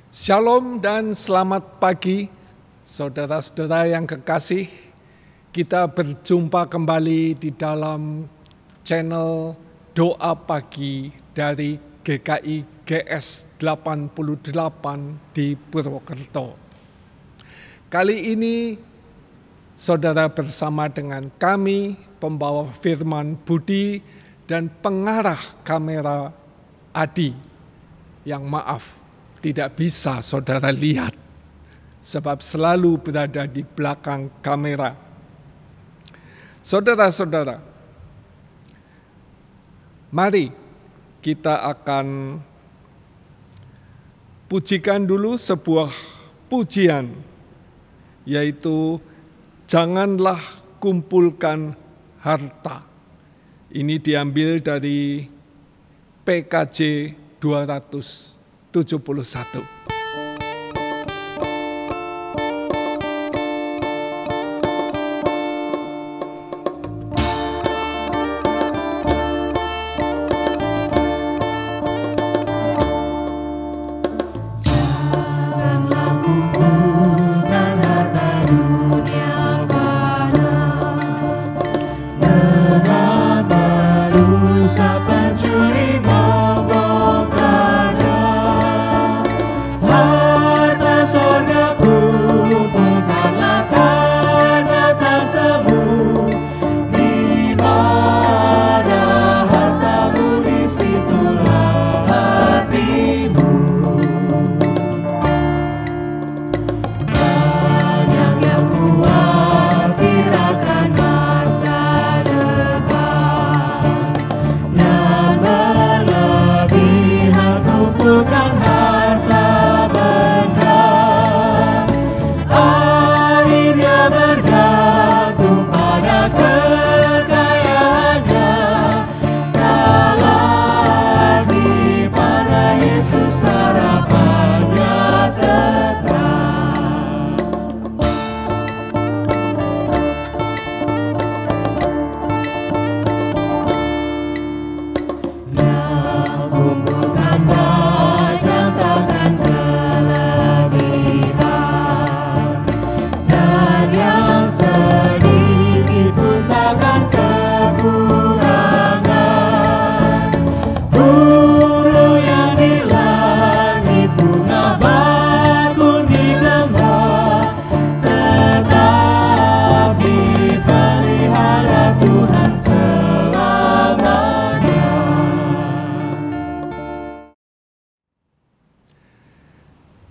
Shalom dan selamat pagi, saudara-saudara yang kekasih. Kita berjumpa kembali di dalam channel Doa Pagi dari GKI GS 88 di Purwokerto. Kali ini saudara bersama dengan kami, pembawa firman Budi dan pengarah kamera Adi, yang tidak bisa saudara lihat, sebab selalu berada di belakang kamera. Saudara-saudara, mari kita akan pujikan dulu sebuah pujian, yaitu janganlah kumpulkan harta. Ini diambil dari PKJ 271.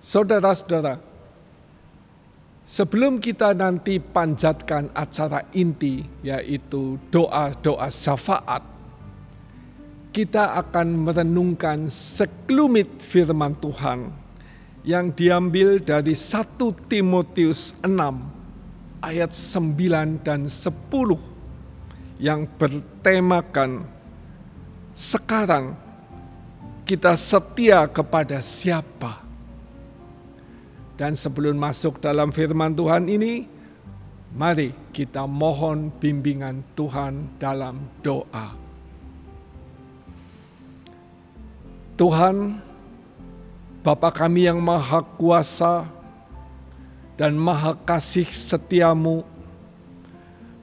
Saudara-saudara, sebelum kita nanti panjatkan acara inti, yaitu doa-doa syafaat, kita akan merenungkan sekelumit firman Tuhan yang diambil dari 1 Timotius 6 ayat 9 dan 10 yang bertemakan sekarang kita setia kepada siapa. Dan sebelum masuk dalam firman Tuhan ini, mari kita mohon bimbingan Tuhan dalam doa. Tuhan, Bapa kami yang Maha Kuasa dan Maha Kasih Setiamu,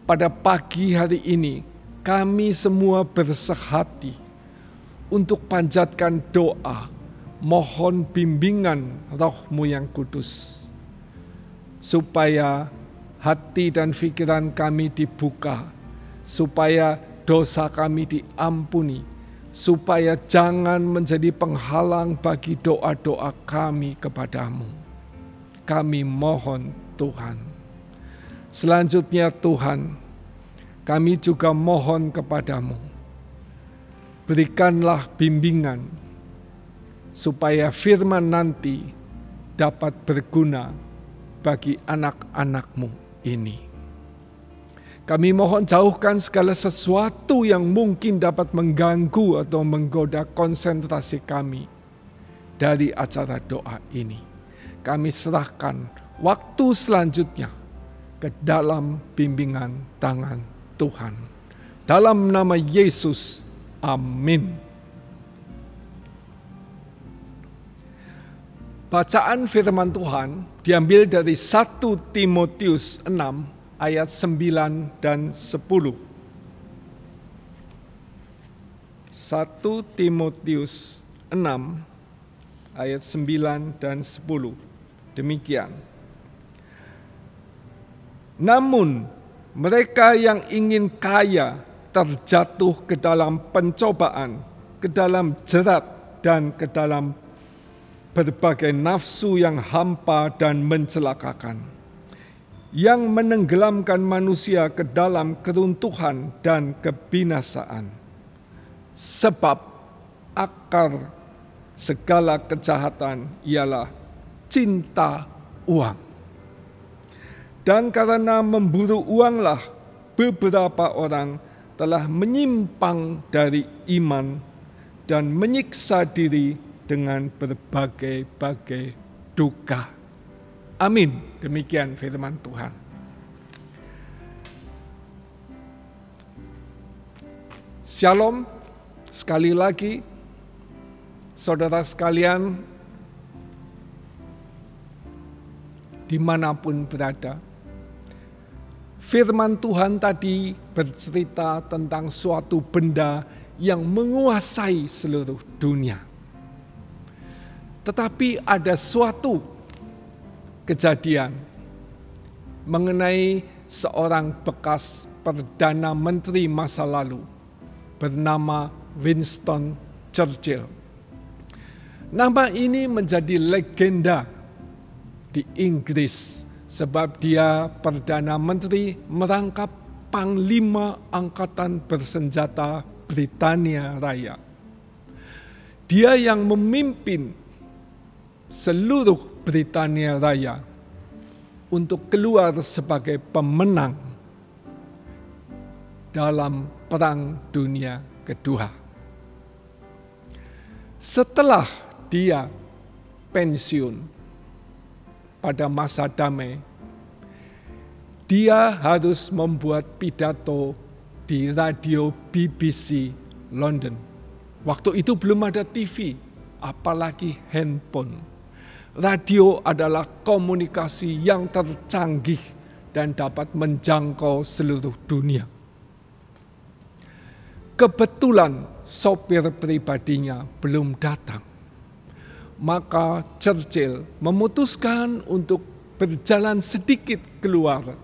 pada pagi hari ini kami semua bersehati untuk panjatkan doa, mohon bimbingan Roh-Mu yang kudus, supaya hati dan pikiran kami dibuka, supaya dosa kami diampuni, supaya jangan menjadi penghalang bagi doa-doa kami kepadamu. Kami mohon Tuhan. Selanjutnya Tuhan, kami juga mohon kepadamu, berikanlah bimbingan, supaya firman nanti dapat berguna bagi anak-anak-Mu ini. Kami mohon jauhkan segala sesuatu yang mungkin dapat mengganggu atau menggoda konsentrasi kami dari acara doa ini. Kami serahkan waktu selanjutnya ke dalam bimbingan tangan Tuhan. Dalam nama Yesus, amin. Bacaan firman Tuhan diambil dari 1 Timotius 6 ayat 9 dan 10. 1 Timotius 6 ayat 9 dan 10. Demikian. Namun mereka yang ingin kaya terjatuh ke dalam pencobaan, ke dalam jerat, dan ke dalam berbagai nafsu yang hampa dan mencelakakan, yang menenggelamkan manusia ke dalam keruntuhan dan kebinasaan. Sebab akar segala kejahatan ialah cinta uang. Dan karena memburu uanglah beberapa orang telah menyimpang dari iman dan menyiksa diri dengan berbagai-bagai duka. Amin. Demikian firman Tuhan. Shalom. Sekali lagi, saudara sekalian, dimanapun berada, firman Tuhan tadi bercerita tentang suatu benda yang menguasai seluruh dunia. Tetapi ada suatu kejadian mengenai seorang bekas Perdana Menteri masa lalu bernama Winston Churchill. Nama ini menjadi legenda di Inggris sebab dia Perdana Menteri merangkap Panglima Angkatan Bersenjata Britania Raya. Dia yang memimpin seluruh Britania Raya untuk keluar sebagai pemenang dalam Perang Dunia Kedua. Setelah dia pensiun pada masa damai, dia harus membuat pidato di radio BBC London. Waktu itu belum ada TV, apalagi handphone. Radio adalah komunikasi yang tercanggih dan dapat menjangkau seluruh dunia. Kebetulan sopir pribadinya belum datang. Maka Churchill memutuskan untuk berjalan sedikit keluar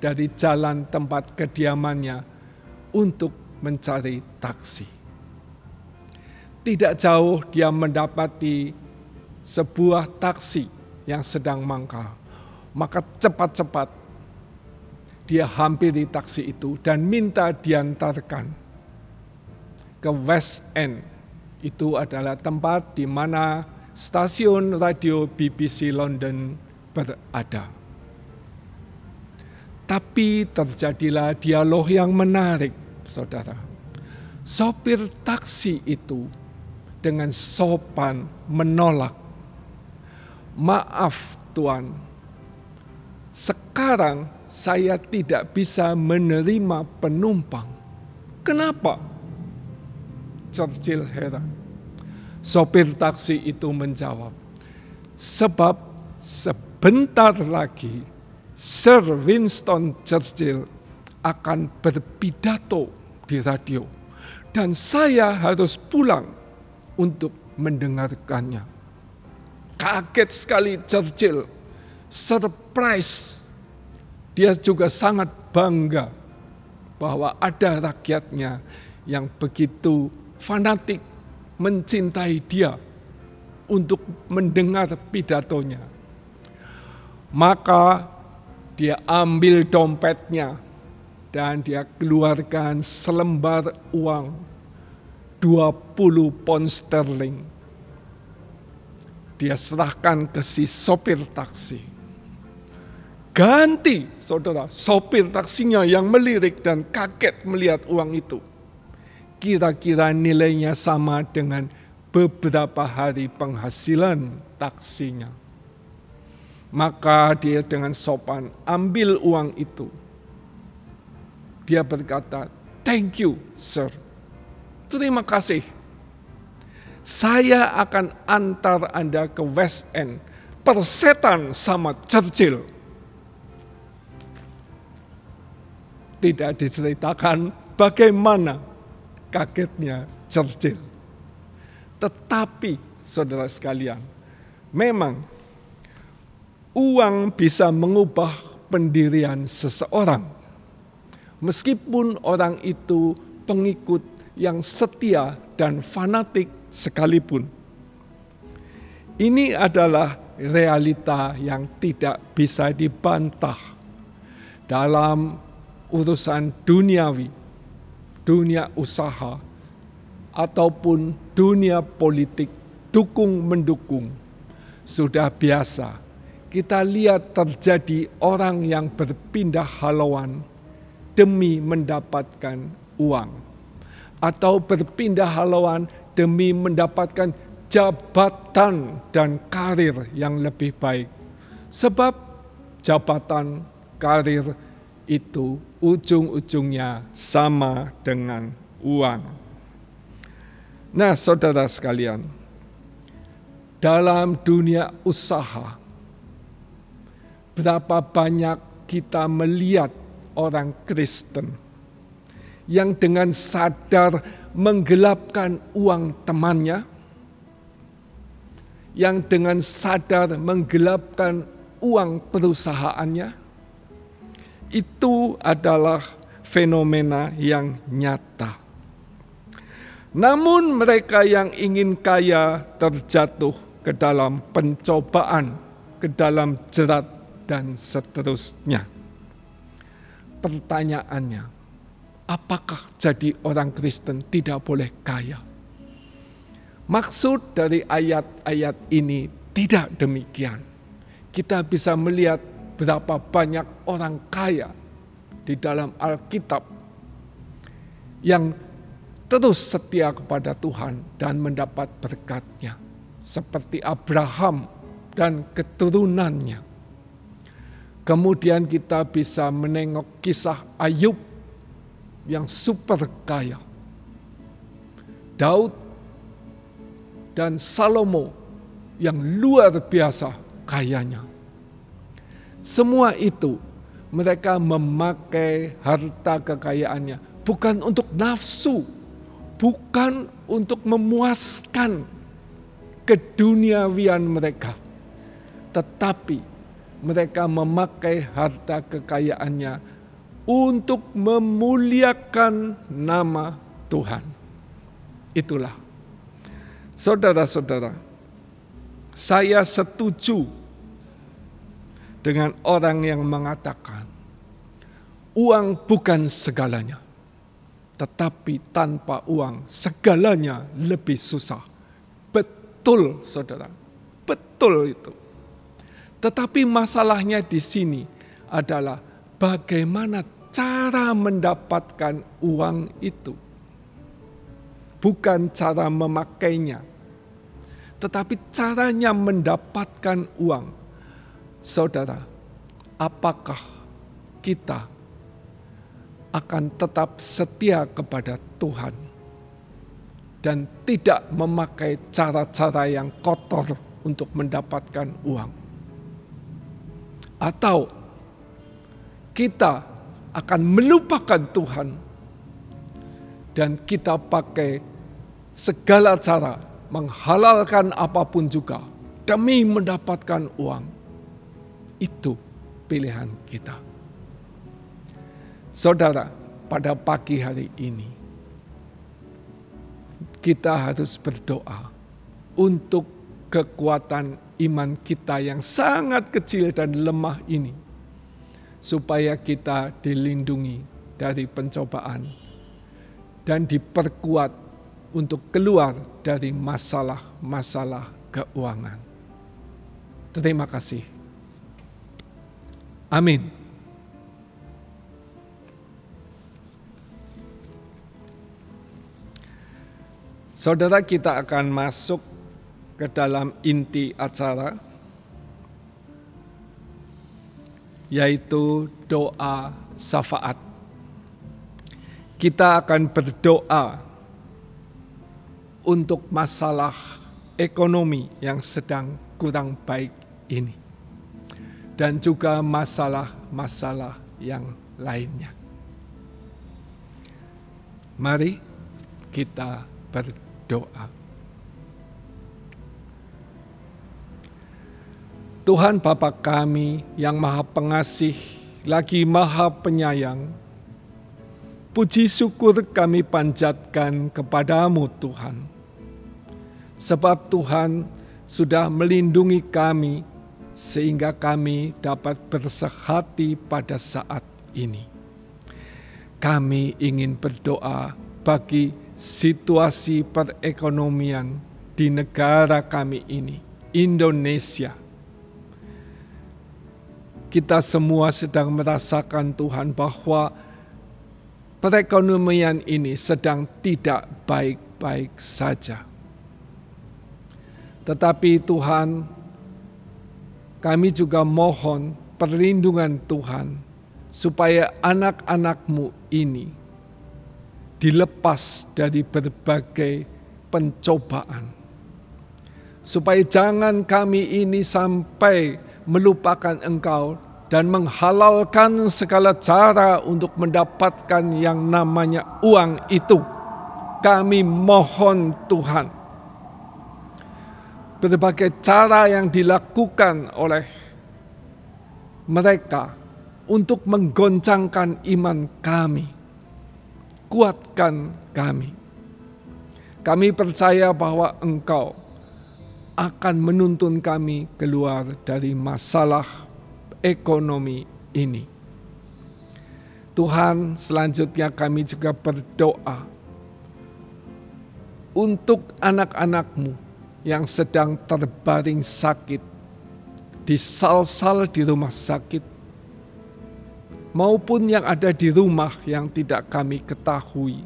dari jalan tempat kediamannya untuk mencari taksi. Tidak jauh dia mendapati sebuah taksi yang sedang mangkal. Maka cepat-cepat dia hampiri taksi itu dan minta diantarkan ke West End. Itu adalah tempat di mana stasiun radio BBC London berada. Tapi terjadilah dialog yang menarik, saudara. Sopir taksi itu dengan sopan menolak. Maaf Tuan, sekarang saya tidak bisa menerima penumpang. Kenapa? Churchill heran. Sopir taksi itu menjawab, sebab sebentar lagi Sir Winston Churchill akan berpidato di radio dan saya harus pulang untuk mendengarkannya. Kaget sekali Churchill, surprise. Dia juga sangat bangga bahwa ada rakyatnya yang begitu fanatik mencintai dia untuk mendengar pidatonya. Maka dia ambil dompetnya dan dia keluarkan selembar uang 20 pound sterling. Dia serahkan ke si sopir taksi. Ganti, saudara, sopir taksinya yang melirik dan kaget melihat uang itu. Kira-kira nilainya sama dengan beberapa hari penghasilan taksinya. Maka dia dengan sopan ambil uang itu. Dia berkata, "Thank you, sir. Terima kasih. saya akan antar Anda ke West End, persetan sama Churchill. Tidak diceritakan bagaimana kagetnya Churchill. Tetapi saudara sekalian, memang uang bisa mengubah pendirian seseorang. Meskipun orang itu pengikut yang setia dan fanatik sekalipun. Ini adalah realita yang tidak bisa dibantah dalam urusan duniawi, dunia usaha, ataupun dunia politik dukung-mendukung. Sudah biasa kita lihat terjadi orang yang berpindah haluan demi mendapatkan uang, atau berpindah haluan demi mendapatkan jabatan dan karir yang lebih baik. Sebab jabatan, karir itu ujung-ujungnya sama dengan uang. Nah, saudara sekalian, dalam dunia usaha, berapa banyak kita melihat orang Kristen yang dengan sadar menggelapkan uang temannya, yang dengan sadar menggelapkan uang perusahaannya. Itu adalah fenomena yang nyata. Namun mereka yang ingin kaya terjatuh ke dalam pencobaan, ke dalam jerat, dan seterusnya. Pertanyaannya, apakah jadi orang Kristen tidak boleh kaya? Maksud dari ayat-ayat ini tidak demikian. Kita bisa melihat berapa banyak orang kaya di dalam Alkitab yang terus setia kepada Tuhan dan mendapat berkat-Nya, seperti Abraham dan keturunannya. Kemudian kita bisa menengok kisah Ayub yang super kaya, Daud dan Salomo yang luar biasa kayanya. Semua itu mereka memakai harta kekayaannya bukan untuk nafsu, bukan untuk memuaskan keduniawian mereka, tetapi mereka memakai harta kekayaannya untuk memuliakan nama Tuhan. Itulah, saudara-saudara, saya setuju dengan orang yang mengatakan uang bukan segalanya, tetapi tanpa uang segalanya lebih susah. Betul, saudara, betul itu. Tetapi masalahnya di sini adalah bagaimana cara mendapatkan uang itu. Bukan cara memakainya, tetapi caranya mendapatkan uang. Saudara, apakah kita akan tetap setia kepada Tuhan dan tidak memakai cara-cara yang kotor untuk mendapatkan uang? Atau kita akan melupakan Tuhan dan kita pakai segala cara, menghalalkan apapun juga demi mendapatkan uang? Itu pilihan kita. Saudara, pada pagi hari ini kita harus berdoa untuk kekuatan iman kita yang sangat kecil dan lemah ini, supaya kita dilindungi dari pencobaan dan diperkuat untuk keluar dari masalah-masalah keuangan. Terima kasih. Amin. Saudara, kita akan masuk ke dalam inti acara, yaitu doa syafaat. Kita akan berdoa untuk masalah ekonomi yang sedang kurang baik ini. Dan juga masalah-masalah yang lainnya. Mari kita berdoa. Tuhan Bapa kami yang Maha Pengasih, lagi Maha Penyayang, puji syukur kami panjatkan kepadamu Tuhan. Sebab Tuhan sudah melindungi kami sehingga kami dapat bersehati pada saat ini. Kami ingin berdoa bagi situasi perekonomian di negara kami ini, Indonesia. Kita semua sedang merasakan Tuhan bahwa perekonomian ini sedang tidak baik-baik saja. Tetapi Tuhan, kami juga mohon perlindungan Tuhan supaya anak-anak-Mu ini dilepas dari berbagai pencobaan. Supaya jangan kami ini sampai melupakan Engkau dan menghalalkan segala cara untuk mendapatkan yang namanya uang itu. Kami mohon Tuhan, berbagai cara yang dilakukan oleh mereka untuk menggoncangkan iman kami, kuatkan kami. Kami percaya bahwa Engkau akan menuntun kami keluar dari masalah ekonomi ini. Tuhan, selanjutnya kami juga berdoa untuk anak-anak-Mu yang sedang terbaring sakit, disal-sal di rumah sakit, maupun yang ada di rumah yang tidak kami ketahui.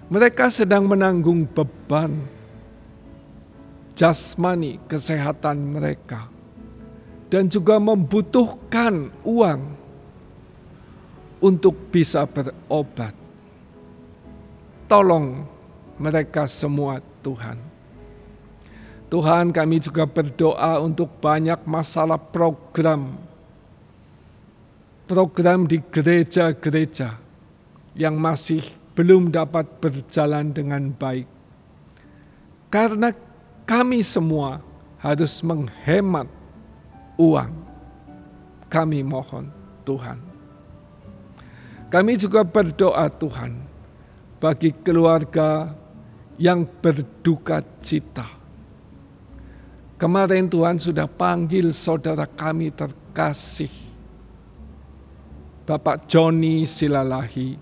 Mereka sedang menanggung beban jasmani kesehatan mereka dan juga membutuhkan uang untuk bisa berobat. Tolong mereka semua Tuhan. Tuhan, kami juga berdoa untuk banyak masalah program di gereja-gereja yang masih belum dapat berjalan dengan baik. Karena kami semua harus menghemat uang. Kami mohon Tuhan. Kami juga berdoa Tuhan bagi keluarga yang berduka cita. Kemarin Tuhan sudah panggil saudara kami terkasih, Bapak Joni Silalahi.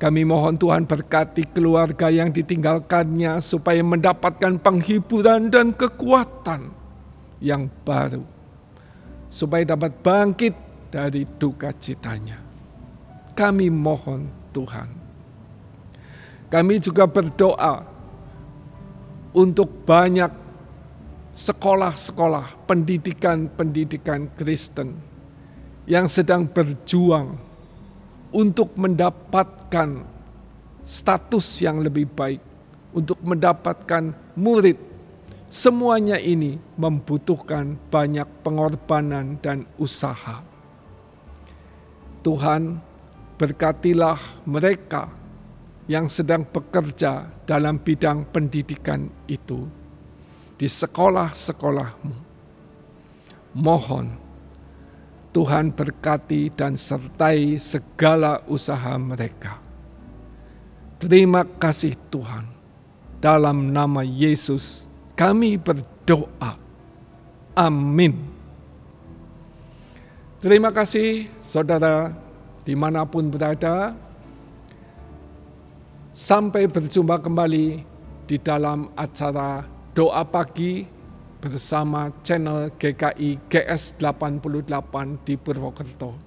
Kami mohon Tuhan berkati keluarga yang ditinggalkannya supaya mendapatkan penghiburan dan kekuatan yang baru. Supaya dapat bangkit dari duka citanya. Kami mohon Tuhan. Kami juga berdoa untuk banyak sekolah-sekolah, pendidikan Kristen yang sedang berjuang untuk mendapatkan status yang lebih baik, untuk mendapatkan murid. Semuanya ini membutuhkan banyak pengorbanan dan usaha. Tuhan, berkatilah mereka yang sedang bekerja dalam bidang pendidikan itu di sekolah-sekolah-Mu. Mohon Tuhan berkati dan sertai segala usaha mereka. Terima kasih Tuhan. Dalam nama Yesus kami berdoa. Amin. Terima kasih saudara dimanapun berada. Sampai berjumpa kembali di dalam acara Doa Pagi bersama channel GKI GS88 di Purwokerto.